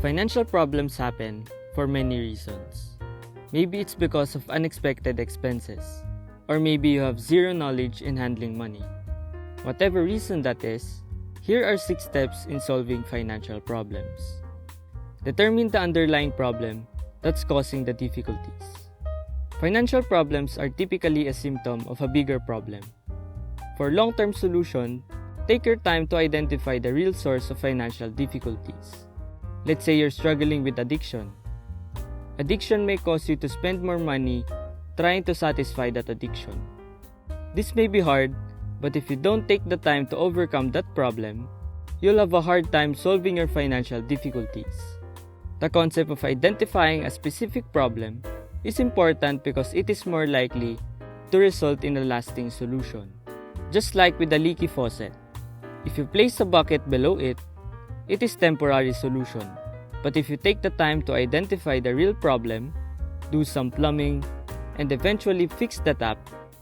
Financial problems happen for many reasons. Maybe it's because of unexpected expenses, or maybe you have zero knowledge in handling money. Whatever reason that is, here are 6 steps in solving financial problems. Determine the underlying problem that's causing the difficulties. Financial problems are typically a symptom of a bigger problem. For long-term solution, take your time to identify the real source of financial difficulties. Let's say you're struggling with addiction. Addiction may cause you to spend more money trying to satisfy that addiction. This may be hard, but if you don't take the time to overcome that problem, you'll have a hard time solving your financial difficulties. The concept of identifying a specific problem is important because it is more likely to result in a lasting solution. Just like with a leaky faucet, if you place a bucket below it, it is temporary solution. But if you take the time to identify the real problem, do some plumbing, and eventually fix the tap,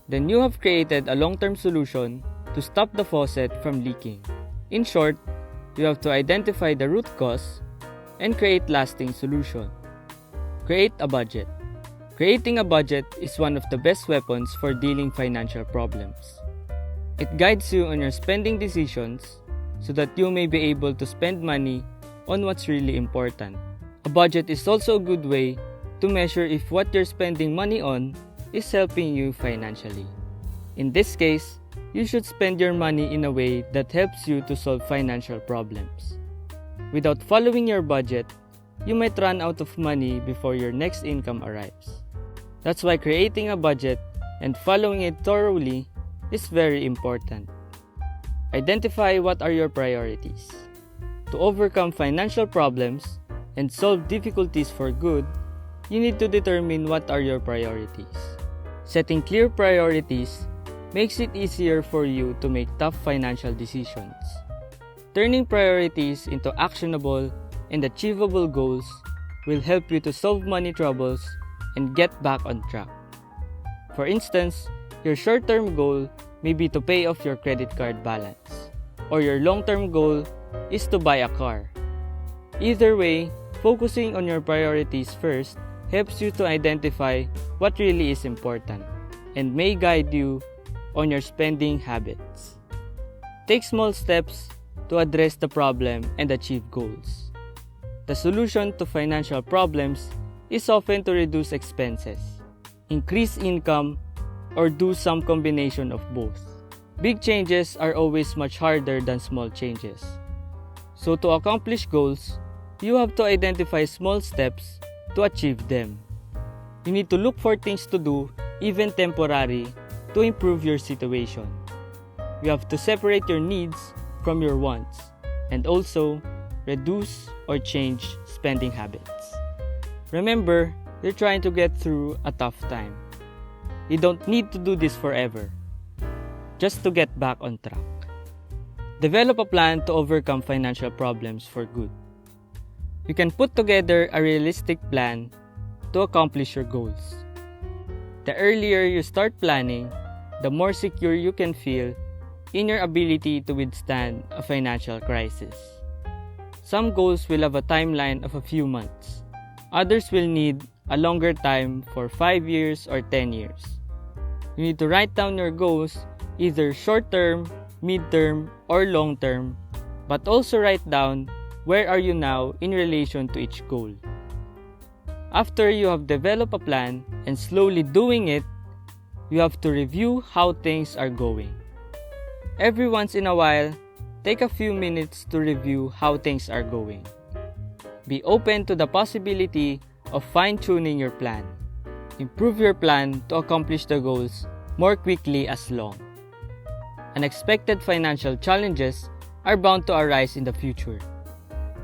then you have created a long-term solution to stop the faucet from leaking. In short, you have to identify the root cause and create lasting solution. Create a budget. Creating a budget is one of the best weapons for dealing financial problems. It guides you on your spending decisions so that you may be able to spend money on what's really important. A budget is also a good way to measure if what you're spending money on is helping you financially. In this case, you should spend your money in a way that helps you to solve financial problems. Without following your budget, you might run out of money before your next income arrives. That's why creating a budget and following it thoroughly is very important. Identify what are your priorities. To overcome financial problems and solve difficulties for good, you need to determine what are your priorities. Setting clear priorities makes it easier for you to make tough financial decisions. Turning priorities into actionable and achievable goals will help you to solve money troubles and get back on track. For instance, your short-term goal may be to pay off your credit card balance, or your long-term goal is to buy a car. Either way, focusing on your priorities first helps you to identify what really is important and may guide you on your spending habits. Take small steps to address the problem and achieve goals. The solution to financial problems is often to reduce expenses, increase income, or do some combination of both. Big changes are always much harder than small changes. So to accomplish goals, you have to identify small steps to achieve them. You need to look for things to do, even temporary, to improve your situation. You have to separate your needs from your wants, and also reduce or change spending habits. Remember, you're trying to get through a tough time. You don't need to do this forever, just to get back on track. Develop a plan to overcome financial problems for good. You can put together a realistic plan to accomplish your goals. The earlier you start planning, the more secure you can feel in your ability to withstand a financial crisis. Some goals will have a timeline of a few months. Others will need a longer time for 5 years or 10 years. You need to write down your goals, either short-term, mid-term, or long-term, but also write down where are you now in relation to each goal. After you have developed a plan and slowly doing it, you have to review how things are going. Every once in a while, take a few minutes to review how things are going. Be open to the possibility of fine-tuning your plan. Improve your plan to accomplish the goals more quickly as long. Unexpected financial challenges are bound to arise in the future.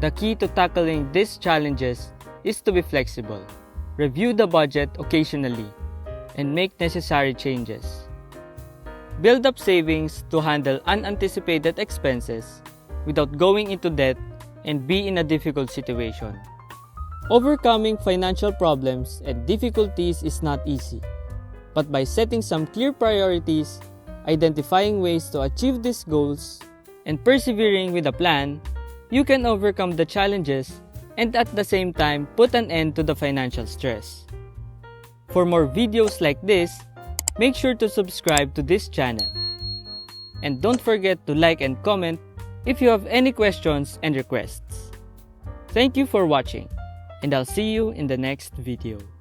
The key to tackling these challenges is to be flexible. Review the budget occasionally and make necessary changes. Build up savings to handle unanticipated expenses without going into debt and be in a difficult situation. Overcoming financial problems and difficulties is not easy, but by setting some clear priorities, identifying ways to achieve these goals, and persevering with a plan, you can overcome the challenges and at the same time put an end to the financial stress. For more videos like this, make sure to subscribe to this channel. And don't forget to like and comment if you have any questions and requests. Thank you for watching, and I'll see you in the next video.